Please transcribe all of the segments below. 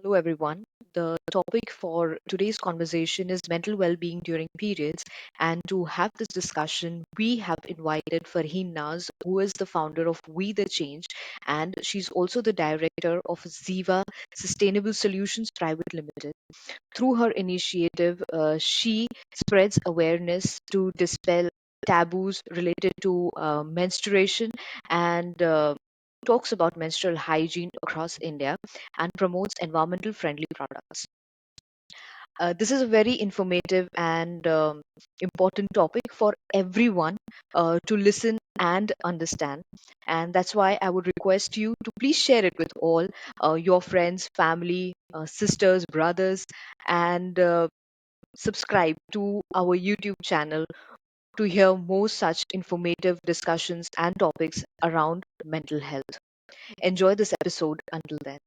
Hello, everyone. The topic for today's conversation is mental well being during periods. And to have this discussion, we have invited Farheen Naz, who is the founder of We the Change, and she's also the director of Ziva Sustainable Solutions Private Limited. Through her initiative, she spreads awareness to dispel taboos related to menstruation and talks about menstrual hygiene across India and promotes environmental friendly products. This is a very informative and important topic for everyone to listen and understand. And that's why I would request you to please share it with all your friends, family, sisters, brothers, and subscribe to our YouTube channel to hear more such informative discussions and topics around mental health. Enjoy this episode until then.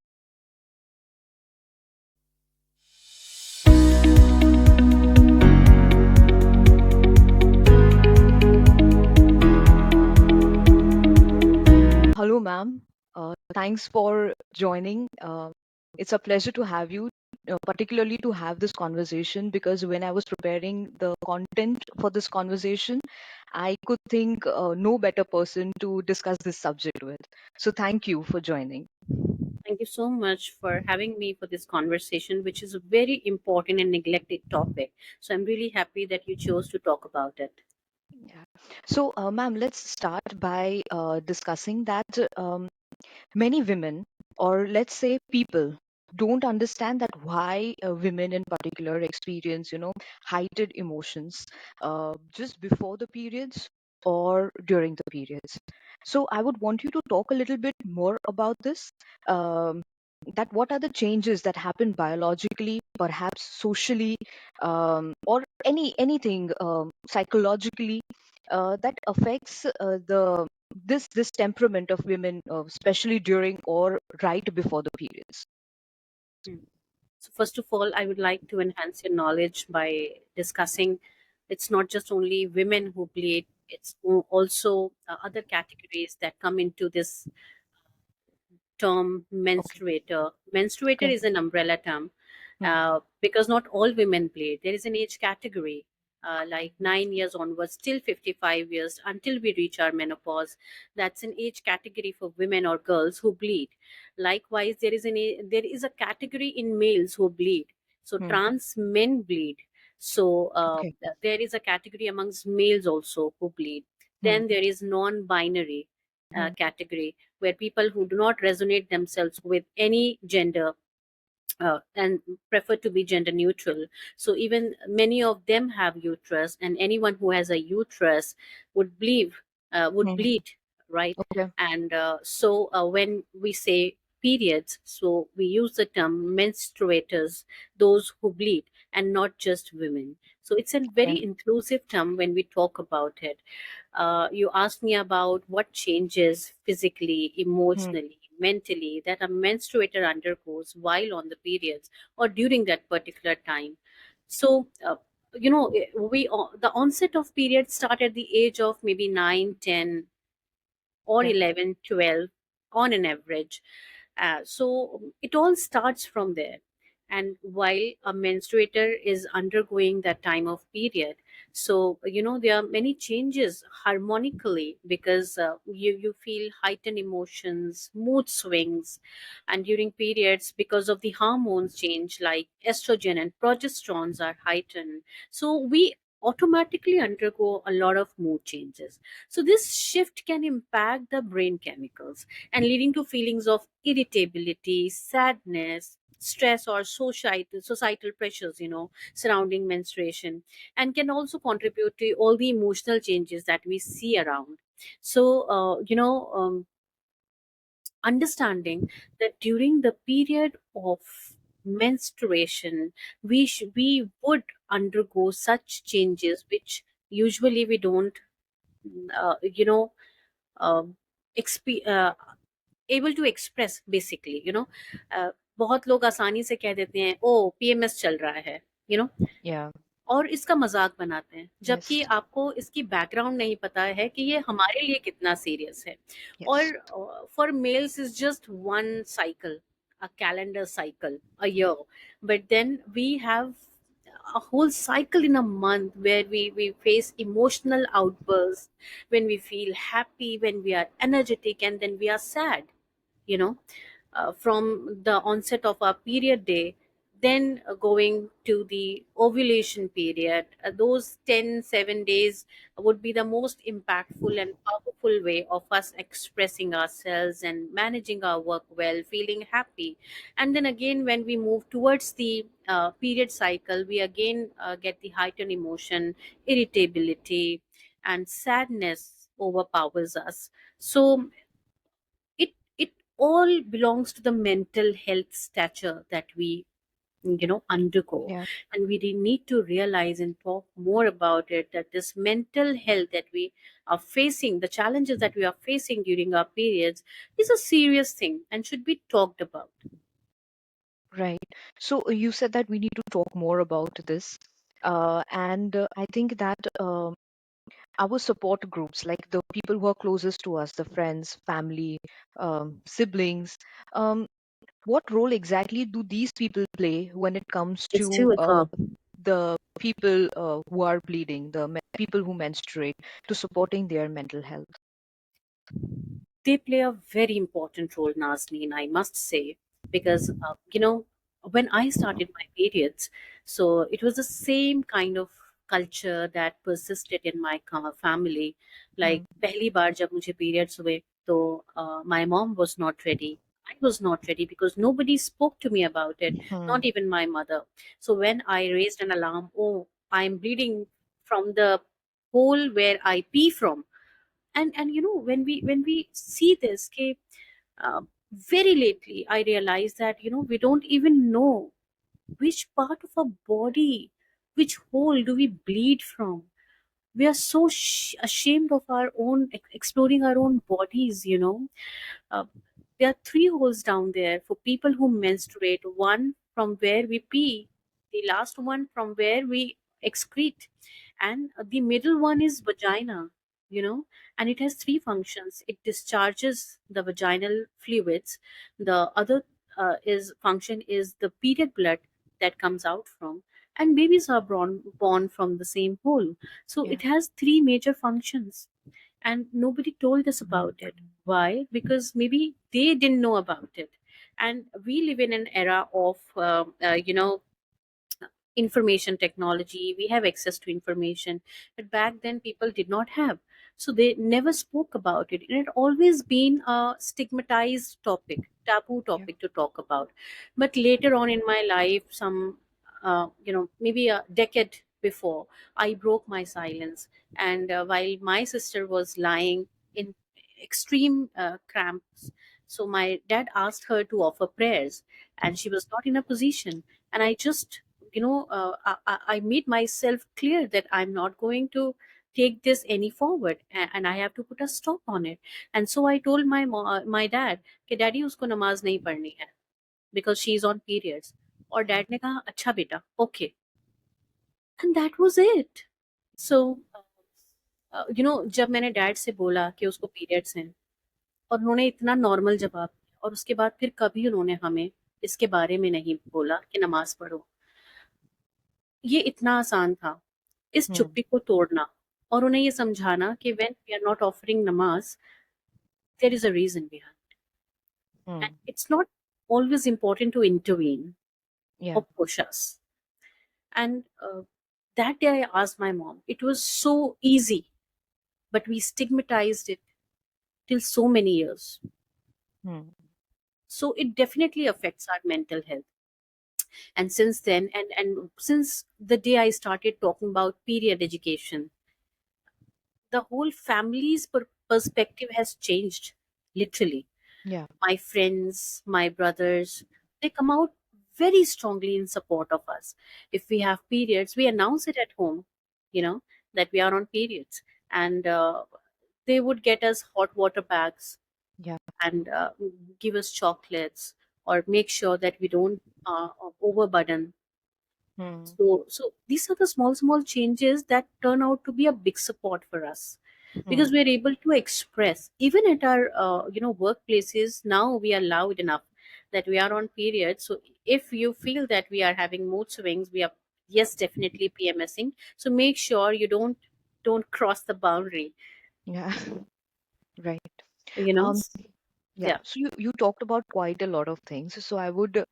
Hello, ma'am. Thanks for joining. It's a pleasure to have you, particularly to have this conversation because when I was preparing the content for this conversation, I could think no better person to discuss this subject with. So, thank you for joining. Thank you so much for having me for this conversation, which is a very important and neglected topic. So I'm really happy that you chose to talk about it. Yeah. So, ma'am, let's start by discussing that. Many women, or let's say people, don't understand that why women in particular experience heightened emotions just before the periods or during the periods. So I would want you to talk a little bit more about this, um, that what are the changes that happen biologically, perhaps socially, or anything psychologically that affects this temperament of women, especially during or right before the periods. Hmm. So first of all, I would like to enhance your knowledge by discussing it's not just only women who bleed, it's also other categories that come into this term Okay. menstruator. Menstruator Okay. is an umbrella term Mhm. because not all women bleed. There is an age category, like 9 years onwards till 55 years until we reach our menopause. That's an age category for women or girls who bleed. Likewise, there is a category in males who bleed. So Mhm. trans men bleed. So Okay. there is a category amongst males also who bleed. Mhm. Then there is non-binary Mhm. category where people who do not resonate themselves with any gender and prefer to be gender neutral. So even many of them have uterus, and anyone who has a uterus would bleed, would Mhm. bleed, right? Okay. And when we say periods, so we use the term menstruators, those who bleed, and not just women. So it's a Okay. very inclusive term when we talk about it. You asked me about what changes physically, Mhm. emotionally, mentally that a menstruator undergoes while on the periods or during that particular time. So, the onset of periods start at the age of maybe 9, 10, or Okay. 11, 12 on an average. So it all starts from there. And while a menstruator is undergoing that time of period, so there are many changes harmonically because you feel heightened emotions, mood swings, and during periods because of the hormones change like estrogen and progesterones are heightened. So we automatically undergo a lot of mood changes. So this shift can impact the brain chemicals and leading to feelings of irritability, sadness, stress, or societal pressures, surrounding menstruation, and can also contribute to all the emotional changes that we see around. So, understanding that during the period of menstruation, we would undergo such changes which usually we don't, uh, you know, um, exp- uh, able to express basically, बहुत लोग आसानी से कह देते हैं ओ PMS चल रहा है, यू नो Yeah. और इसका मजाक बनाते हैं, जबकि Yes. आपको इसकी बैकग्राउंड नहीं पता है कि ये हमारे लिए कितना सीरियस है. Yes. और for mails is just one cycle, a calendar cycle, a year, but then we have a whole cycle in a month where we face emotional outbursts, when we feel happy, when we are energetic, and then we are sad, you know, from the onset of our period day, then going to the ovulation period. Those 7 days would be the most impactful and powerful way of us expressing ourselves and managing our work well, feeling happy. And then again, when we move towards the period cycle, we again get the heightened emotion, irritability, and sadness overpowers us. So it all belongs to the mental health stature that we undergo. Yeah. And we need to realize and talk more about it, that this mental health that we are facing, the challenges that we are facing during our periods, is a serious thing and should be talked about. Right. So you said that we need to talk more about this. And I think that our support groups, like the people who are closest to us, the friends, family, siblings, um, what role exactly do these people play when it comes It's to 2 o'clock. the people who are bleeding, the people who menstruate, to supporting their mental health? They play a very important role, Nazneen, I must say, because when I started my periods, so it was the same kind of culture that persisted in my family. Hmm. Like पहली बार जब मुझे periods हुए, तो my mom was not ready. I was not ready because nobody spoke to me about it, Hmm. not even my mother. So when I raised an alarm, oh, I'm bleeding from the hole where I pee from. And when we see this, okay, uh, very lately I realized that we don't even know which part of our body, which hole do we bleed from. We are so ashamed of our own exploring our own bodies. uh, there are three holes down there for people who menstruate: one from where we pee, the last one from where we excrete, and the middle one is vagina. And it has three functions. It discharges the vaginal fluids. The other is function is the period blood that comes out from, and babies are born from the same hole. So Yeah. it has three major functions, and nobody told us about it. Why? Because maybe they didn't know about it. And we live in an era of information technology. We have access to information, but back then people did not have, so they never spoke about it, and it always been a stigmatized topic, taboo Yeah. topic to talk about. But later on in my life, some maybe a decade before, I broke my silence. And while my sister was lying in extreme cramps, so my dad asked her to offer prayers, and she was not in a position. And I just I made myself clear that I'm not going to take this any forward, and I have to put a stop on it. And so I told my dad कि daddy उसको नमाज नहीं पढ़नी है because she's on periods. और Hmm. Dad ने कहा अच्छा बेटा, okay. And that was it. So जब मैंने डैड से बोला कि उसको पीरियड्स हैं, और उन्होंने इतना नॉर्मल जवाब दिया, और उसके बाद फिर कभी उन्होंने हमें इसके बारे में नहीं बोला कि नमाज पढ़ो, ये इतना आसान था इस Hmm. चुप्पी को तोड़ना, और उन्हें ये समझाना कि when we are not offering namaz, there is a reason behind, and Hmm. It's not always important to intervene Yeah. or push us. And that day I asked my mom. It was so easy, but we stigmatized it till so many years. Hmm. So it definitely affects our mental health. And since then, and since the day I started talking about period education, the whole family's perspective has changed, literally. Yeah. My friends, my brothers, they come out very strongly in support of us. If we have periods, we announce it at home, you know, that we are on periods. And they would get us hot water bags, Yeah. and give us chocolates, or make sure that we don't overburden. Hmm. So these are the small changes that turn out to be a big support for us, because Hmm. we are able to express even at our workplaces. Now we are loud enough. that we are on period. So if you feel that we are having mood swings, we are, yes, definitely PMSing. So make sure you don't cross the boundary, Yeah. Right. you know. Um, yeah. Yeah. So you talked about quite a lot of things. So I would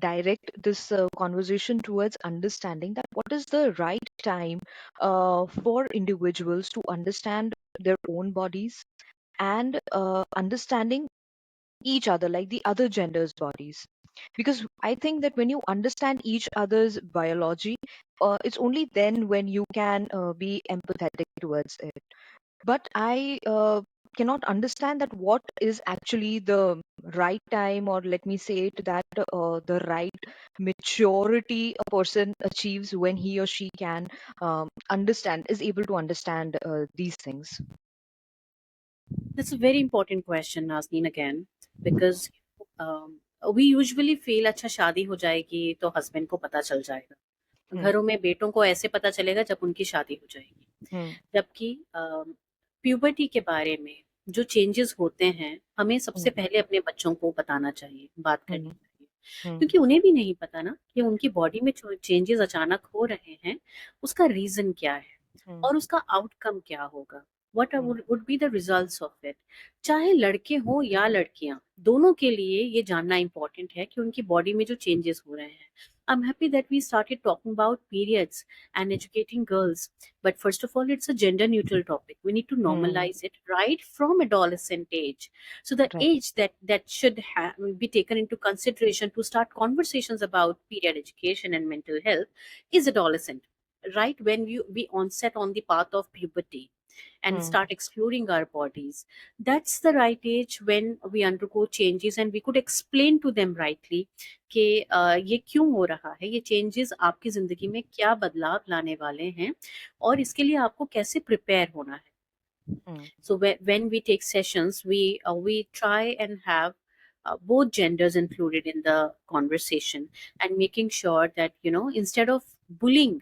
direct this conversation towards understanding that what is the right time for individuals to understand their own bodies and understanding each other, like the other gender's bodies. Because I think that when you understand each other's biology, it's only then when you can be empathetic towards it. But I cannot understand that what is actually the right time, or let me say it that the right maturity a person achieves when he or she can understand, is able to understand these things. That's a very important question, Nazneen, again, because um, we usually feel अच्छा शादी हो जाएगी तो husband को पता चल जाएगा, Hmm. घरों में बेटों को ऐसे पता चलेगा जब उनकी शादी हो जाएगी। Hmm. जबकि प्यूबर्टी के बारे में जो चेंजेस होते हैं, हमें सबसे Hmm. पहले अपने बच्चों को बताना चाहिए, बात करनी Hmm. चाहिए, Hmm. क्योंकि उन्हें भी नहीं पता ना कि उनकी बॉडी में जो चेंजेस अचानक हो रहे हैं, उसका रीजन क्या है Hmm. और उसका आउटकम क्या होगा, what Hmm. Would be the results of it. चाहे लड़के हों या लड़कियां, दोनों के लिए ये जानना इंपॉर्टेंट है कि उनकी बॉडी में जो चेंजेस हो रहे हैं। I'm happy that we started talking about periods and educating girls. But first of all, it's a gender neutral topic. We need to Hmm. normalize it right from adolescent age. So the Right. age that should be taken into consideration to start conversations about period education and mental health is adolescent, right when we onset on the path of puberty and Hmm. start exploring our bodies. That's the right age when we undergo changes and we could explain to them rightly कि ये क्यों हो रहा है, ये changes आपकी ज़िंदगी में क्या बदलाव लाने वाले हैं और इसके लिए आपको कैसे प्रिपेयर होना है। Hmm. So when we take sessions, we try and have both genders included in the conversation, and making sure that, instead of bullying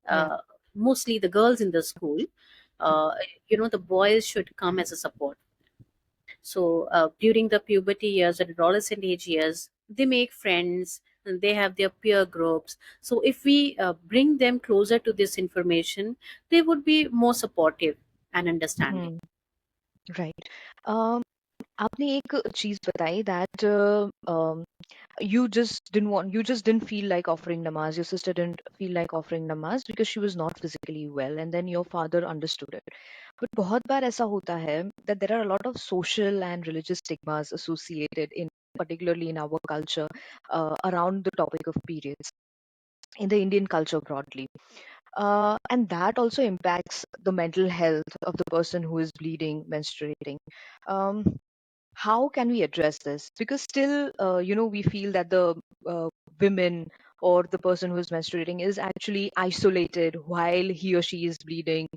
Yeah. uh, mostly the girls in the school, Hmm. uh, the boys should come as a support. So during the puberty years and adolescent age years, they make friends and they have their peer groups. So if we bring them closer to this information, they would be more supportive and understanding. Hmm. Right. आपने एक चीज बताई that you just didn't feel like offering namaz. Your sister didn't feel like offering namaz because she was not physically well, and then your father understood it. But बहुत बार ऐसा होता है that there are a lot of social and religious stigmas associated in, particularly in our culture, around the topic of periods in the Indian culture broadly. And that also impacts the mental health of the person who is bleeding, menstruating. Um, how can we address this? Because still, we feel that the uh, women or the person who is menstruating is actually isolated while he or she is bleeding,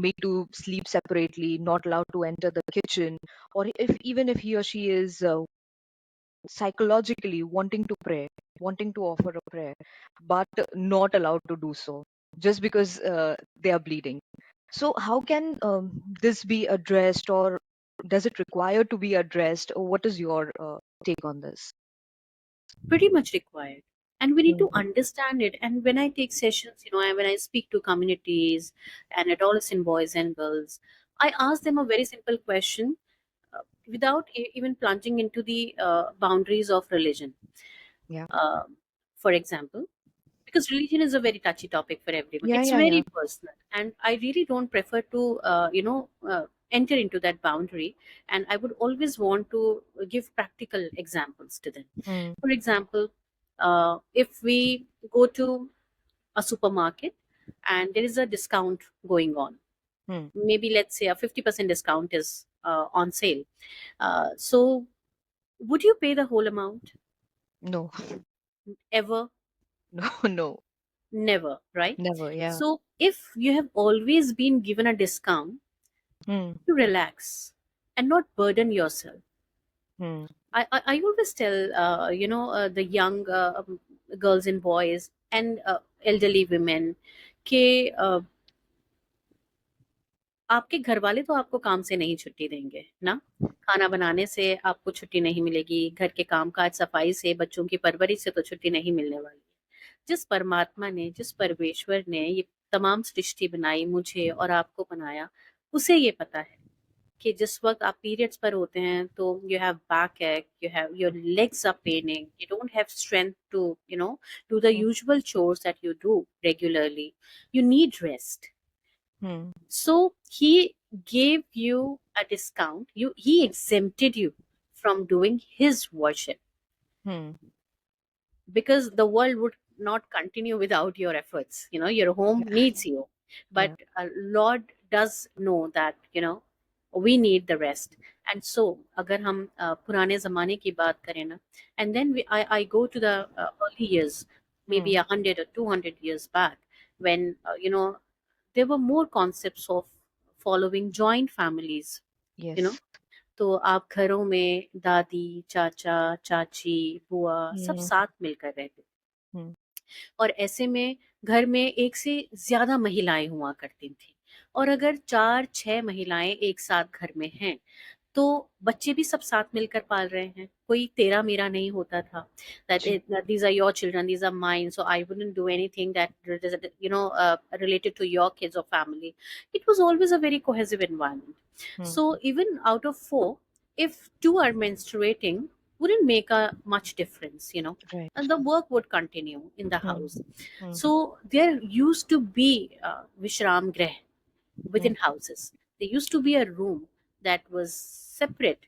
made to sleep separately, not allowed to enter the kitchen, or if even if he or she is psychologically wanting to pray, wanting to offer a prayer, but not allowed to do so just because they are bleeding. So, how can this be addressed, or does it require to be addressed? Or what is your take on this? Pretty much required. And we need to Mm. understand it. And when I take sessions, when I speak to communities and adolescent boys and girls, I ask them a very simple question, without even plunging into the boundaries of religion. Yeah, Um for example, because religion is a very touchy topic for everyone, yeah, it's yeah, yeah. very personal, and I really don't prefer to enter into that boundary. And I would always want to give practical examples to them. Mm. For example, if we go to a supermarket and there is a discount going on, Mm. maybe let's say a 50% discount is on sale. So would you pay the whole amount? No, Ever? no, no, Never, right? never. Yeah. So if you have always been given a discount, Mm. you relax and not burden yourself. Mm. I always tell the young girls and boys and elderly women, कि आपके घर वाले तो आपको काम से नहीं छुट्टी देंगे ना। खाना बनाने से आपको छुट्टी नहीं मिलेगी, घर के काम-काज, सफाई से, बच्चों की परवरिश से तो छुट्टी नहीं मिलने वाली है। जिस परमात्मा ने, जिस परमेश्वर ने ये तमाम सृष्टि बनाई, मुझे और आपको बनाया, उसे ये पता है कि जिस वक़्त आप पीरियड्स पर होते हैं तो you have backache, you have your legs are paining, you don't have strength to do the Hmm. Usual chores that you do regularly. You need rest. Hmm. So he gave you a discount. He exempted you from doing his worship Hmm. because the world would not continue without your efforts. Your home Yeah. needs you, but Yeah. Lord does know that we need the rest. And so agar hum purane zamane ki baat kare na, and then I go to the early years, maybe Hmm. 100 or 200 years back, when there were more concepts of following joint families. you know Yes. तो आप घरों में दादी, चाचा, चाची, बुआ सब Hmm. साथ मिलकर रहते थे। Hmm. और ऐसे में घर में एक से ज्यादा महिलाएं हुआ करती थी। और अगर 4-6 महिलाएं एक साथ घर में हैं तो बच्चे भी सब साथ मिलकर पाल रहे हैं, कोई तेरा मेरा नहीं होता था। जी. These are your children, these are mine, so I wouldn't do anything that related to your kids or family. It was always a very cohesive environment. Hmm. So even out of four, if two are menstruating, wouldn't make a much difference. And Right. the work would continue in the Hmm. house. Hmm. So there used to be Vishram Greh Hmm. within houses. There used to be a room that was separate,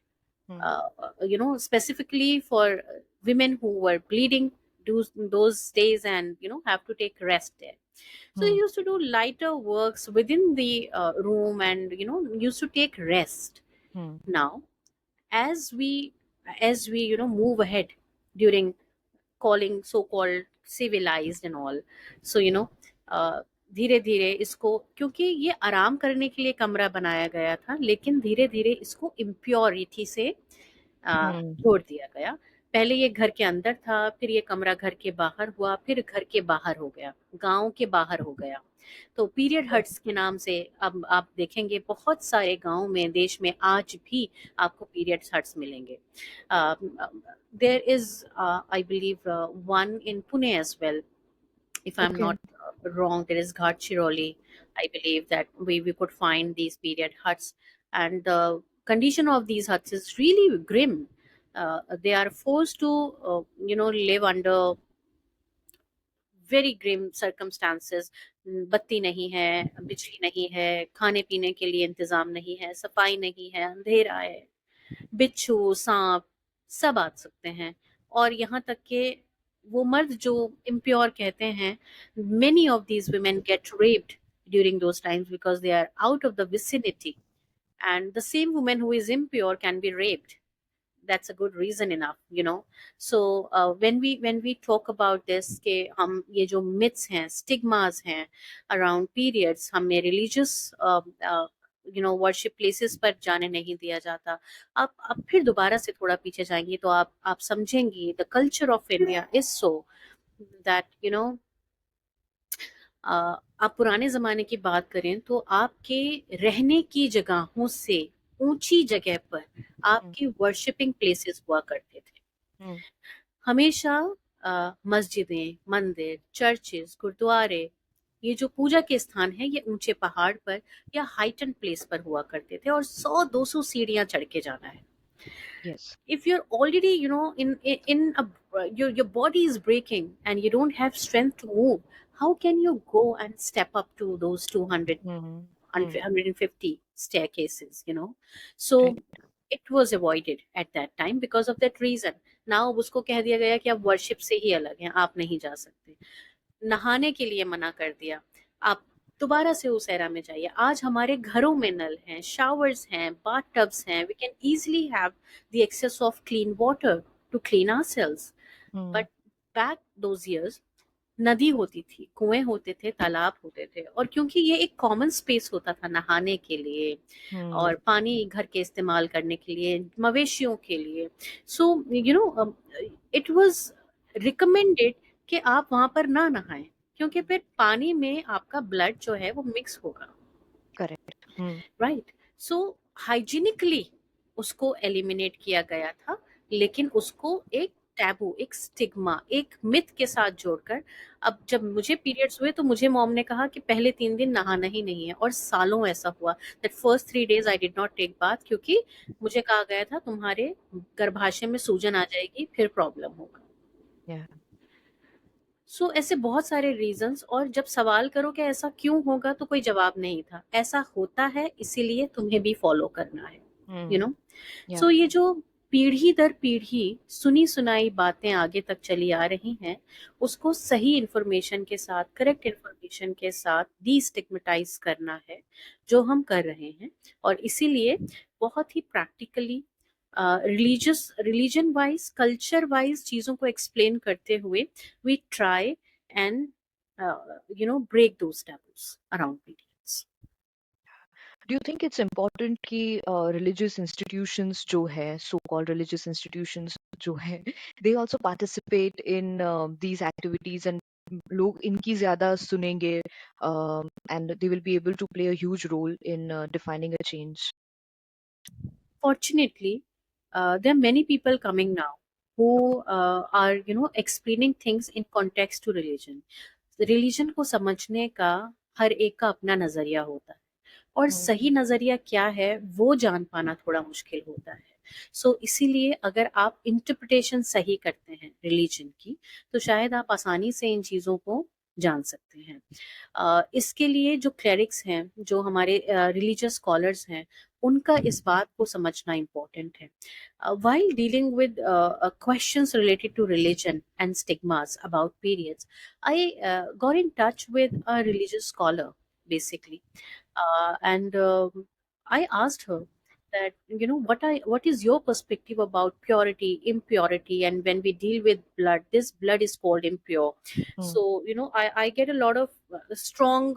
Hmm. specifically for women who were bleeding those days and have to take rest there. So they Hmm. used to do lighter works within the room and used to take rest. Hmm. Now, as we move ahead during calling so-called civilized and all, so धीरे धीरे इसको, क्योंकि ये आराम करने के लिए कमरा बनाया गया था, लेकिन धीरे धीरे इसको इम्प्योरिटी से Hmm. जोड़ दिया गया। पहले ये घर के अंदर था, फिर ये कमरा घर के बाहर हुआ, फिर घर के बाहर हो गया, गांव के बाहर हो गया। तो पीरियड Okay. हट्स के नाम से अब आप देखेंगे बहुत सारे गांव में, देश में आज भी आपको पीरियड हट्स मिलेंगे। There is I believe one in Pune as well, if I'm Okay. not wrong. There is Ghat Shiroli. I believe that we could find these period huts, and the condition of these huts is really grim. They are forced to live under very grim circumstances. बत्ती नहीं है, बिजली नहीं है, खाने पीने के लिए इंतजाम नहीं है, सफाई नहीं है, अंधेरा है, बिच्छू, सांप सब आ सकते हैं। और यहाँ तक कि वो मर्द जो इम्प्योर कहते हैं, many of these women get raped during those times because they are out of the vicinity, and the same woman who is impure can be raped. That's a good reason enough. So when we talk about this कि हम ये जो myths हैं, stigmas हैं around periods, हमें religious worship places पर जाने नहीं दिया जाता। आप फिर दोबारा से थोड़ा पीछे जाएंगी तो आप समझेंगी the culture of India is so that आप पुराने ज़माने की बात करें तो आपके रहने की जगहों से ऊंची जगह पर Hmm. आपके वर्शिपिंग प्लेसेस हुआ करते थे। Hmm. हमेशा मस्जिदें, मंदिर, चर्चेस, गुरुद्वारे, ये जो पूजा के स्थान हैं ये ऊंचे पहाड़ पर या हाइटन प्लेस पर हुआ करते थे, और 100-200 सीढ़ियां चढ़ के जाना है। Yes. If you're already in a your body is breaking and you don't have strength to move, how can you go and step up to those 200 Hmm. Hmm. 150 staircases? Right. So it was avoided at that time because of that reason. Now उसको कह दिया गया कि आप worship से ही अलग हैं, आप नहीं जा सकते। नहाने के लिए मना कर दिया, आप दोबारा से उस एरा में जाइए। आज हमारे घरों में नल हैं, शावर्स हैं, बाथ टब्स हैं, we can easily have the access of clean water to clean ourselves. Hmm. But back those years, नदी होती थी, कुएं होते थे, तालाब होते थे, और क्योंकि ये एक कॉमन स्पेस होता था नहाने के लिए Hmm. और पानी घर के इस्तेमाल करने के लिए, मवेशियों के लिए, सो इट वाज रिकमेंडेड कि आप वहां पर ना नहाएं, क्योंकि फिर पानी में आपका ब्लड जो है वो मिक्स होगा। Correct. Hmm. राइट। सो हाइजीनिकली उसको एलिमिनेट किया गया था, लेकिन उसको एक टैबू, एक स्टिग्मा, एक मिथ के साथ जोड़कर, अब जब मुझे पीरियड्स हुए तो मुझे मॉम ने कहा कि पहले 3 दिन नहाना ही नहीं है, और सालों ऐसा हुआ that first 3 days I did not take bath, क्योंकि मुझे कहा गया था तुम्हारे गर्भाशय में सूजन आ जाएगी, फिर प्रॉब्लम होगा। Yeah. सो ऐसे बहुत सारे रीजंस, और जब सवाल करो कि ऐसा क्यों होगा तो कोई जवाब नहीं था, ऐसा होता है इसीलिए तुम्हें भी फॉलो करना है, यू Hmm. नो। Yeah. सो ये जो पीढ़ी दर पीढ़ी सुनी सुनाई बातें आगे तक चली आ रही हैं, उसको सही इंफॉर्मेशन के साथ, करेक्ट इंफॉर्मेशन के साथ डीस्टिग्मेटाइज करना है, जो हम कर रहे हैं। और इसीलिए बहुत ही practically, religion wise, culture wise चीज़ों को एक्सप्लेन करते हुए, we try and break those taboos around periods. Do you think it's important कि religious institutions जो है, so-called religious institutions जो है, they also participate in these activities, and लोग इनकी ज़्यादा सुनेंगे, and they will be able to play a huge role in defining a change? Fortunately, there are many people coming now who are, explaining things in context to religion. Religion को समझने का हर एक का अपना नजरिया होता है, और Hmm. सही नजरिया क्या है वो जान पाना थोड़ा मुश्किल होता है। सो इसीलिए अगर आप इंटरप्रिटेशन सही करते हैं रिलीजन की, तो शायद आप आसानी से इन चीजों को जान सकते हैं। इसके लिए जो क्लेरिक्स हैं, जो हमारे रिलीजियस स्कॉलर्स हैं, उनका इस बात को समझना इम्पोर्टेंट है। While dealing with questions related to religion and stigmas about periods, I got in touch with a religious scholar, basically, and I asked her that, what is your perspective about purity, impurity, and when we deal with blood, this blood is called impure. Hmm. So I get a lot of strong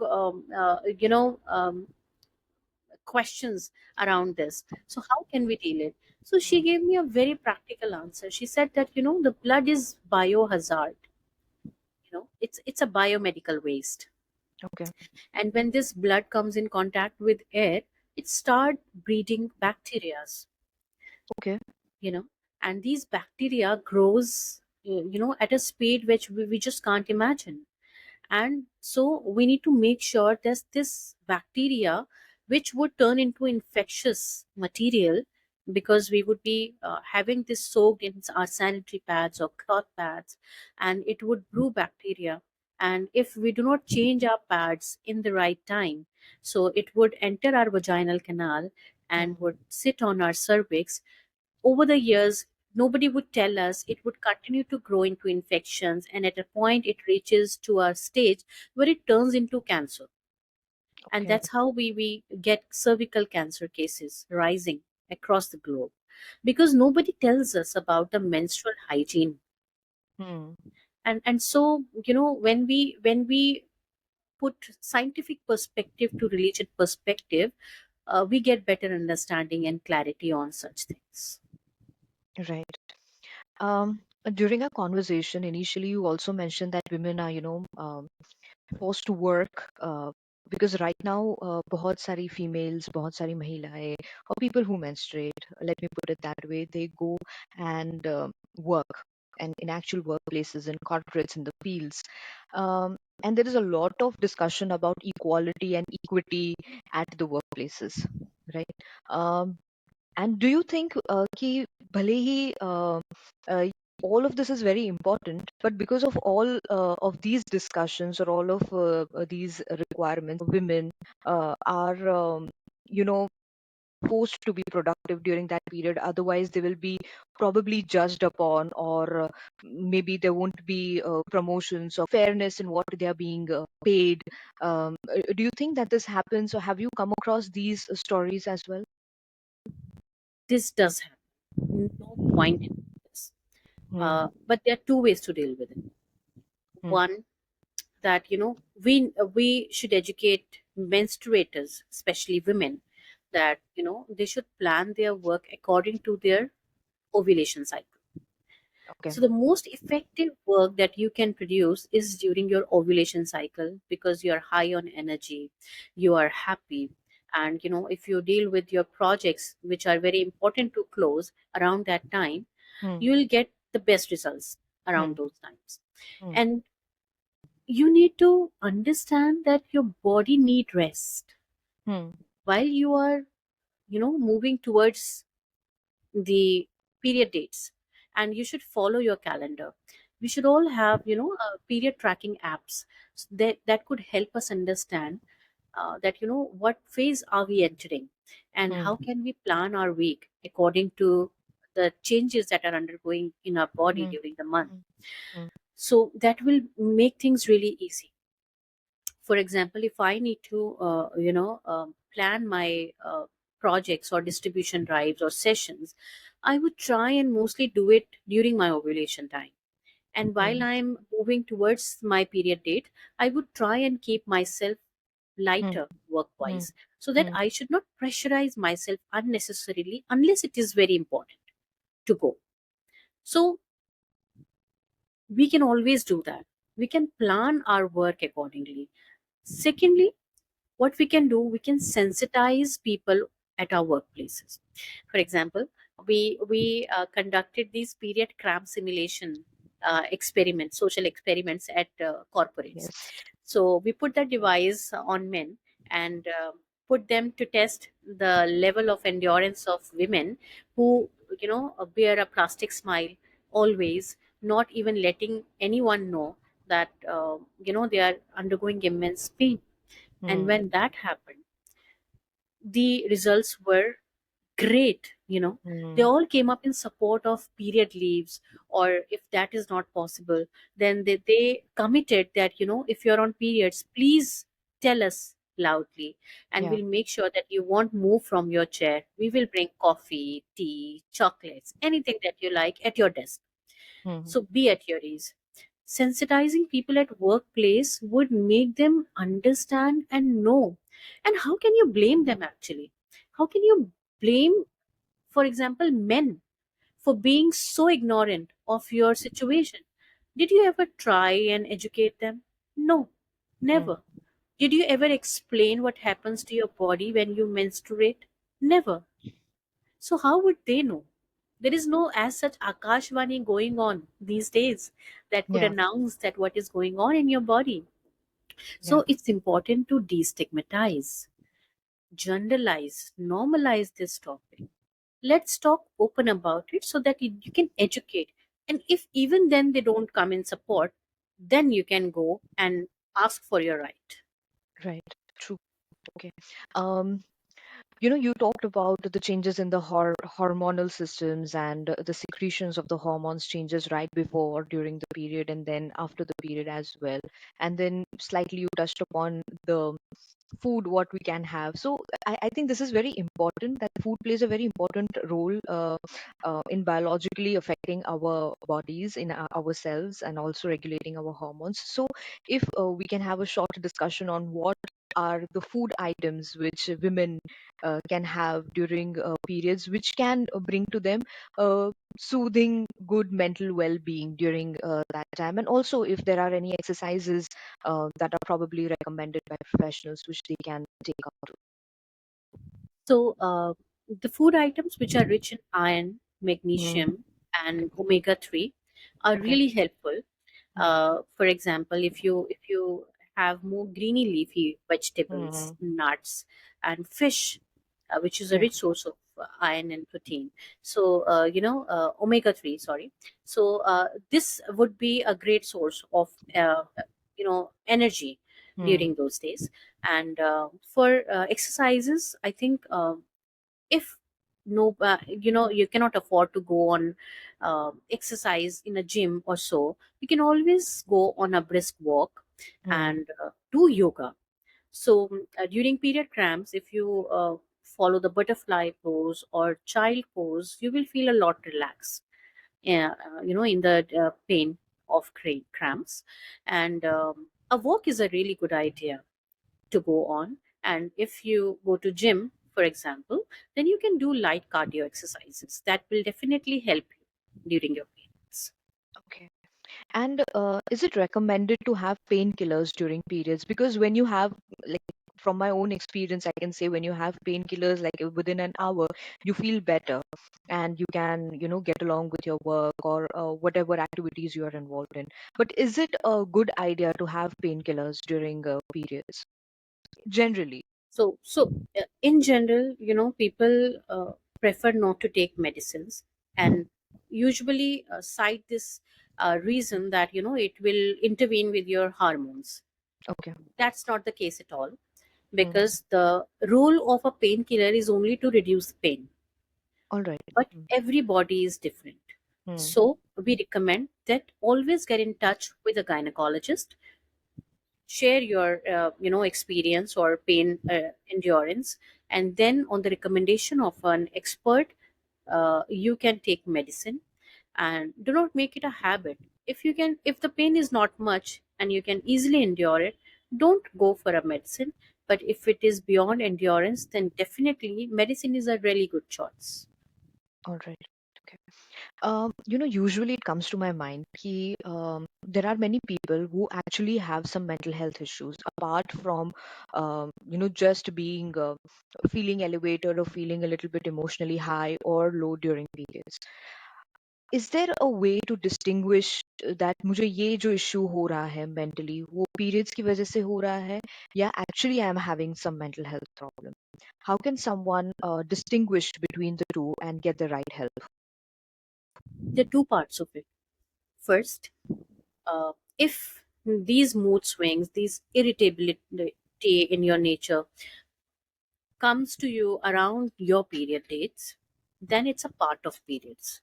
questions around this. So how can we deal it? So she Hmm. gave me a very practical answer. She said that, the blood is biohazard. It's a biomedical waste, Okay. and when this blood comes in contact with air, it start breeding bacterias, Okay. you know and these bacteria grows, at a speed which we just can't imagine. And so we need to make sure that this bacteria, which would turn into infectious material, because we would be having this soaked in our sanitary pads or cloth pads, and it would brew bacteria. And if we do not change our pads in the right time, so it would enter our vaginal canal and Hmm. would sit on our cervix. Over the years, nobody would tell us, it would continue to grow into infections, and at a point, it reaches to a stage where it turns into cancer. And Okay. that's how we get cervical cancer cases rising across the globe, because nobody tells us about the menstrual hygiene. Hmm. And so, when we put scientific perspective to religion perspective, we get better understanding and clarity on such things. Right. Um, During our conversation, initially you also mentioned that women are, forced to work, because right now बहुत सारी females, बहुत सारी महिलाएं, or people who menstruate, let me put it that way, they go and work, and in actual workplaces, in corporates, in the fields, and there is a lot of discussion about equality and equity at the workplaces, right? And do you think कि भले ही uh, all of this is very important, but because of all of these discussions, or all of these requirements, women are, you know forced to be productive during that period, otherwise they will be probably judged upon, or maybe there won't be promotions or fairness in what they are being paid. Do you think that this happens, or have you come across these stories as well? This does happen. No point in this. Hmm. But there are two ways to deal with it. Hmm. One, that we should educate menstruators, especially women, that they should plan their work according to their ovulation cycle. Okay. So the most effective work that you can produce is during your ovulation cycle, because you are high on energy, you are happy, And if you deal with your projects which are very important to close around that time, Hmm. you will get the best results Hmm. around those times. Hmm. And you need to understand that your body need rest Hmm. while you are moving towards the period dates. And you should follow your calendar. We should all have period tracking apps, that could help us understand that what phase are we entering, and Hmm. how can we plan our week according to the changes that are undergoing in our body Hmm. during the month. Hmm. Hmm. So that will make things really easy. For example, if I need to plan my projects or distribution drives or sessions, I would try and mostly do it during my ovulation time. And while Hmm. I'm moving towards my period date, I would try and keep myself Hmm. lighter work Hmm. wise, so that Hmm. I should not pressurize myself unnecessarily unless it is very important to go. So we can always do that. We can plan our work accordingly. Secondly, what we can do, we can sensitize people at our workplaces. For example, we conducted these period cramp simulation experiments, social experiments at corporates. Yes. So we put that device on men, and put them to test the level of endurance of women who bear a plastic smile always, not even letting anyone know that they are undergoing immense pain. And Hmm. when that happened, the results were great. They Hmm. all came up in support of period leaves, or if that is not possible, then they committed that if you're on periods, please tell us loudly, and Yeah. we'll make sure that you won't move from your chair. We will bring coffee, tea, chocolates, anything that you like at your desk. Hmm. So be at your ease. Sensitizing people at workplace would make them understand and know. And how can you blame them actually? How can you blame, for example, men for being so ignorant of your situation? Did you ever try and educate them? No, Hmm. never. Did you ever explain what happens to your body when you menstruate? Never. So how would they know? There is no as such Akashvani going on these days that could Yeah. announce that what is going on in your body. Yeah. So it's important to destigmatize, generalize, normalize this topic. Let's talk open about it so that you can educate. And if even then they don't come in support, then you can go and ask for your right. Right. True. Okay. Um, you talked about the changes in the hormonal systems and the secretions of the hormones changes right before, during the period, and then after the period as well. And then slightly you touched upon the food what we can have. So I think this is very important, that food plays a very important role in biologically affecting our bodies, in ourselves, and also regulating our hormones. So if we can have a short discussion on what are the food items which women can have during periods, which can bring to them uh, soothing good mental well-being during that time, and also if there are any exercises that are probably recommended by professionals which they can take up to. So, the food items which are rich in iron, Mm. magnesium, Okay. and omega 3 are Okay. really helpful. Mm. For example, if you have more greeny leafy vegetables, Mm. nuts, and fish, which is a Yeah. rich source of iron and protein. So, omega 3, sorry. So, this would be a great source of energy Mm. during those days. And for exercises, I think. If no you cannot afford to go on exercise in a gym or so, you can always go on a brisk walk Mm. and do yoga. So during period cramps, if you follow the butterfly pose or child pose, you will feel a lot relaxed, in the pain of cramps. And a walk is a really good idea to go on. And if you go to gym, for example, then you can do light cardio exercises that will definitely help you during your periods. Okay. And is it recommended to have painkillers during periods? Because when you have, like, from my own experience, I can say when you have painkillers, like within an hour, you feel better, and you can, get along with your work or whatever activities you are involved in. But is it a good idea to have painkillers during periods generally? In general, people prefer not to take medicines, and usually cite this reason that it will intervene with your hormones. Okay. That's not the case at all, Hmm. because the role of a painkiller is only to reduce pain, All right. but Mm. every body is different. Hmm. So we recommend that always get in touch with a gynecologist, share your experience or pain endurance, and then on the recommendation of an expert, you can take medicine. And do not make it a habit. If the pain is not much and you can easily endure it, don't go for a medicine. But if it is beyond endurance, then definitely medicine is a really good choice. All right. Okay. Usually it comes to my mind there are many people who actually have some mental health issues apart from, just being feeling elevated or feeling a little bit emotionally high or low during periods. Is there a way to distinguish that मुझे ये जो issue हो रहा है mentally वो periods की वजह से हो रहा है, या actually I am having some mental health problem? How can someone distinguish between the two and get the right help? There are two parts of it. First, if these mood swings, these irritability in your nature comes to you around your period dates, then it's a part of periods.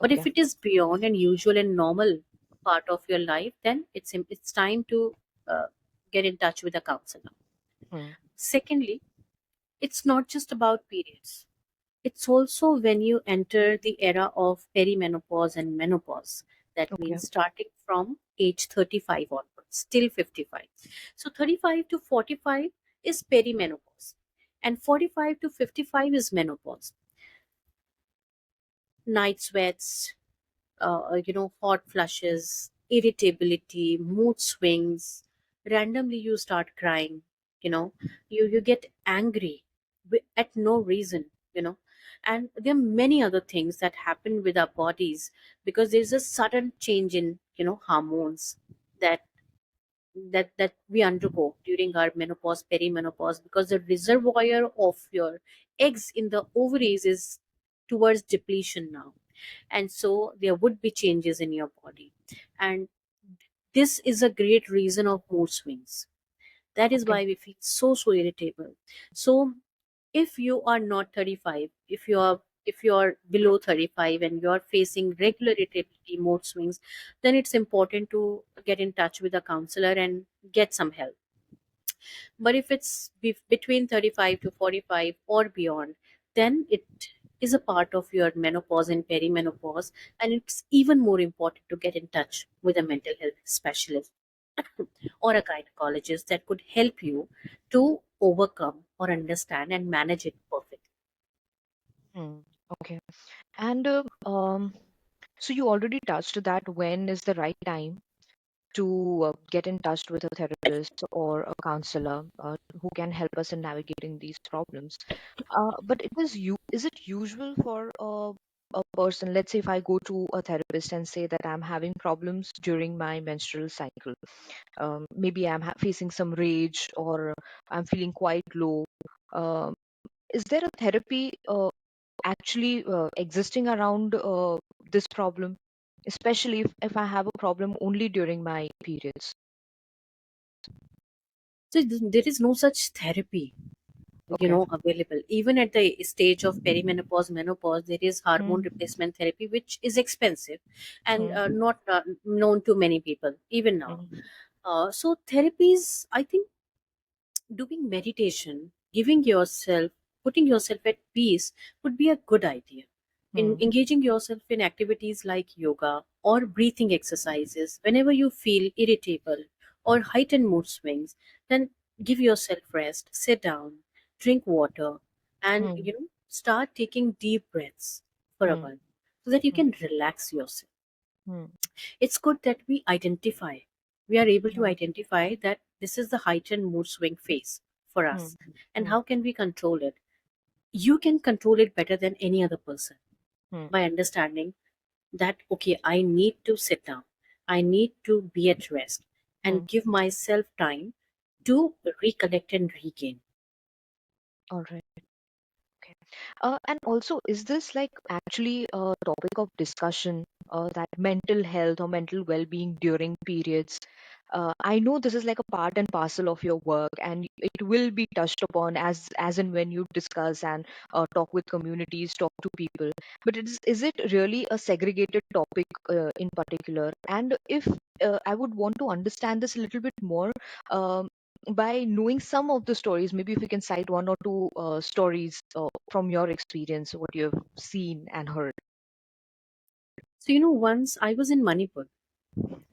But if Okay. it is beyond and usual and normal part of your life, then it's time to uh, get in touch with a counselor. Hmm. Secondly, it's not just about periods. It's also when you enter the era of perimenopause and menopause. That Okay. means starting from age 35 onwards till 55. So 35 to 45 is perimenopause, and 45 to 55 is menopause. Night sweats, hot flushes, irritability, mood swings. Randomly, you start crying. You know, you get angry at no reason. And there are many other things that happen with our bodies because there's a sudden change in hormones that that we undergo during our menopause, perimenopause, because the reservoir of your eggs in the ovaries is towards depletion now, and so there would be changes in your body. And this is a great reason of mood swings. That is Okay. why we feel so irritable. So if you are not 35, if you are below 35 and you are facing regular irritability, mood swings, then it's important to get in touch with a counselor and get some help. But if it's between 35 to 45 or beyond, then it is a part of your menopause and perimenopause, and it's even more important to get in touch with a mental health specialist or a gynecologist that could help you to overcome or understand and manage it perfectly. Hmm. Okay. And so you already touched that when is the right time to get in touch with a therapist or a counselor who can help us in navigating these problems. But is it usual for a person, let's say if I go to a therapist and say that I'm having problems during my menstrual cycle, maybe I'm facing some rage or I'm feeling quite low. Um, is there a therapy actually existing around this problem, especially if I have a problem only during my periods? So there is no such therapy Okay. available. Even at the stage of perimenopause, menopause, there is hormone Hmm. replacement therapy, which is expensive and Hmm. not known to many people even now. Hmm. So therapies, I think, doing meditation, giving yourself, putting yourself at peace would be a good idea. In Hmm. engaging yourself in activities like yoga or breathing exercises, whenever you feel irritable or heightened mood swings, then give yourself rest, sit down, drink water, and Hmm. start taking deep breaths for a Hmm. while so that you Hmm. can relax yourself. Hmm. It's good that we are able to Yeah. identify that this is the heightened mood swing phase. for Hmm. us. And Hmm. how can we control it? You can control it better than any other person Hmm. by understanding that, okay, I need to sit down, I need to be at rest Hmm. and give myself time to recollect and regain. All right. Okay. And also, is this like actually a topic of discussion, that mental health or mental well-being during periods? I know this is like a part and parcel of your work, and it will be touched upon as and when you discuss and talk with communities, talk to people. But is it really a segregated topic in particular? And if I would want to understand this a little bit more, um, by knowing some of the stories, maybe if you can cite one or two stories from your experience, what you have seen and heard. So, once I was in Manipur,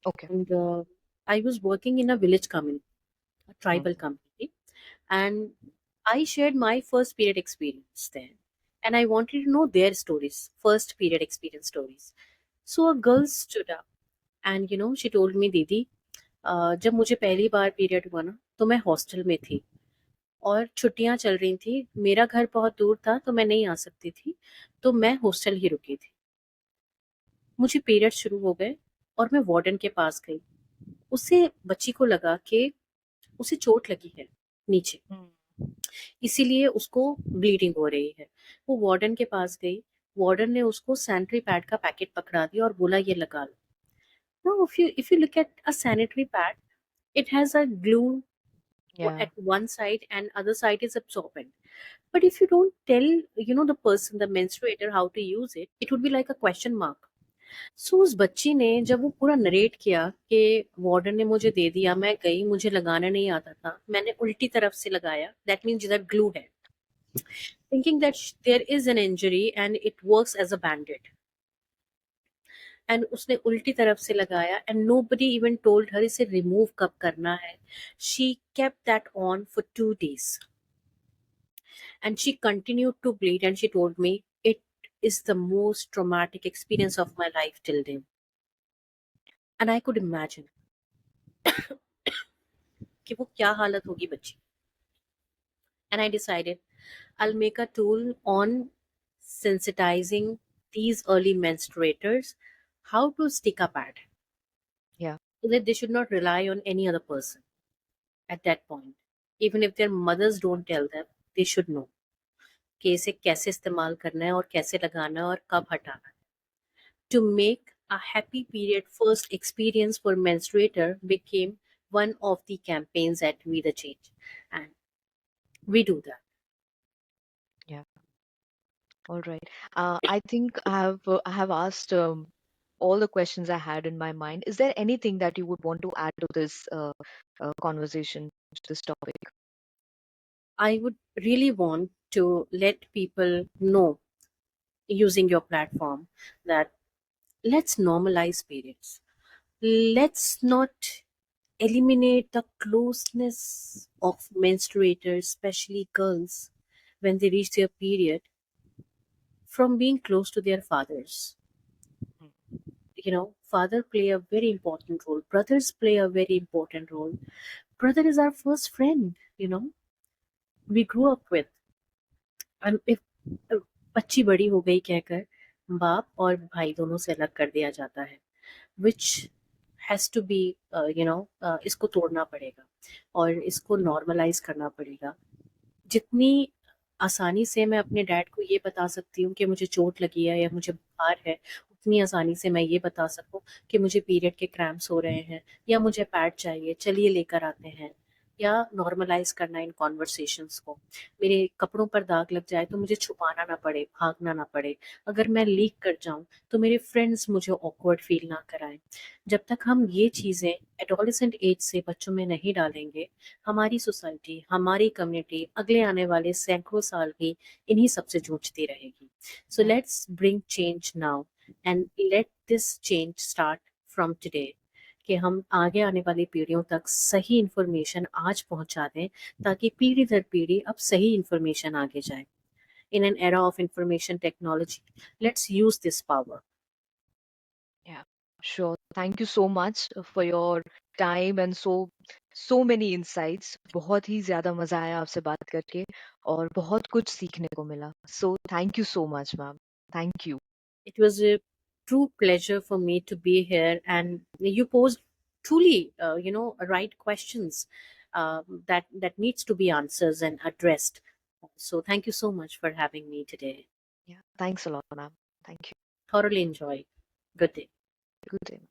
Okay. and I was working in a village community, a Hmm. tribal community, and I shared my first period experience there. And I wanted to know their stories, first period experience stories. So a girl stood up and she told me, दीदी, जब मुझे पहली बार period हुआ ना, तो मैं hostel में थी और छुट्टियां चल रही थी, मेरा घर बहुत दूर था तो मैं नहीं आ सकती थी, तो मैं हॉस्टल ही रुकी थी। मुझे पीरियड शुरू हो गए और मैं वार्डन के पास गई। उसे बच्ची को लगा कि उसे चोट लगी है नीचे, Hmm. इसीलिए उसको ब्लीडिंग हो रही है। वो वार्डन के पास गई, वार्डन ने उसको सैनिटरी पैड का पैकेट पकड़ा दिया और बोला ये लगा लो। Now if you look at a sanitary pad, it has a glue Yeah. at one side and other side is absorbent. But if you don't tell, the person, the menstruator, how to use it, it would be like a question mark. सो उस बच्ची ने जब वो पूरा narrate किया कि warden ने मुझे दे दिया, मैं गई, मुझे लगाना नहीं आता था, मैंने उल्टी तरफ से लगाया, दैट मीन्स जिधर ग्लू है, thinking that there is an injury and it works as a Band-Aid, and उसने उल्टी तरफ से लगाया and nobody even told her इसे रिमूव कब करना है। She kept that on for 2 days and she continued to bleed and she told me it is the most traumatic experience of my life till then. And I could imagine कि वो क्या हालत होगी बच्ची। And I decided I'll make a tool on sensitizing these early menstruators how to stick a pad Yeah. so that they should not rely on any other person at that point. Even if their mothers don't tell them, they should know कि इसे कैसे इस्तेमाल करना है और कैसे लगाना है और कब हटाना है। To make a happy period first experience for menstruator became one of the campaigns at We the Change. And we do that. Yeah. All right. I think I have asked all the questions I had in my mind. Is there anything that you would want to add to this conversation, to this topic? I would really want to let people know using your platform that let's normalize periods. Let's not eliminate the closeness of menstruators, especially girls, when they reach their period from being close to their fathers. Father play a very important role. Brothers play a very important role. Brother is our first friend, we grew up with. And if बच्ची बड़ी हो गई कहकर बाप और भाई दोनों से अलग कर दिया जाता है, which has to be, इसको तोड़ना पड़ेगा और इसको नॉर्मलाइज करना पड़ेगा। जितनी आसानी से मैं अपने डैड को ये बता सकती हूँ कि मुझे चोट लगी है या मुझे बुखार है, उतनी आसानी से मैं ये बता सकूँ कि मुझे पीरियड के क्रैम्प्स हो रहे हैं या मुझे पैड चाहिए, चलिए लेकर आते हैं। या नॉर्मलाइज करना इन कॉन्वर्सेशंस को। मेरे कपड़ों पर दाग लग जाए तो मुझे छुपाना ना पड़े, भागना ना पड़े। अगर मैं लीक कर जाऊं तो मेरे फ्रेंड्स मुझे ऑकवर्ड फील ना कराएं। जब तक हम ये चीज़ें एडोलेसेंट एज से बच्चों में नहीं डालेंगे, हमारी सोसाइटी, हमारी कम्युनिटी अगले आने वाले सैकड़ों साल भी इन्हीं सबसे जूझती रहेगी। सो Yeah. Let's bring change now and let this change start from today, कि हम आगे आने वाली पीढ़ियों तक सही इंफॉर्मेशन आज पहुंचा दें, ताकि पीढ़ी दर पीढ़ी अब सही इंफॉर्मेशन आगे जाए। In an era of information technology, let's use this power. Yeah, sure. Thank you so much for your time and so so many insights, बहुत ही ज़्यादा मज़ा आया आपसे बात करके और बहुत कुछ सीखने को मिला। So thank you so much ma'am. Thank you. It was a true pleasure for me to be here, and you posed truly, right questions that needs to be answers and addressed. So thank you so much for having me today. Yeah, thanks a lot, ma'am. Thank you. Thoroughly enjoyed. Good day. Good day.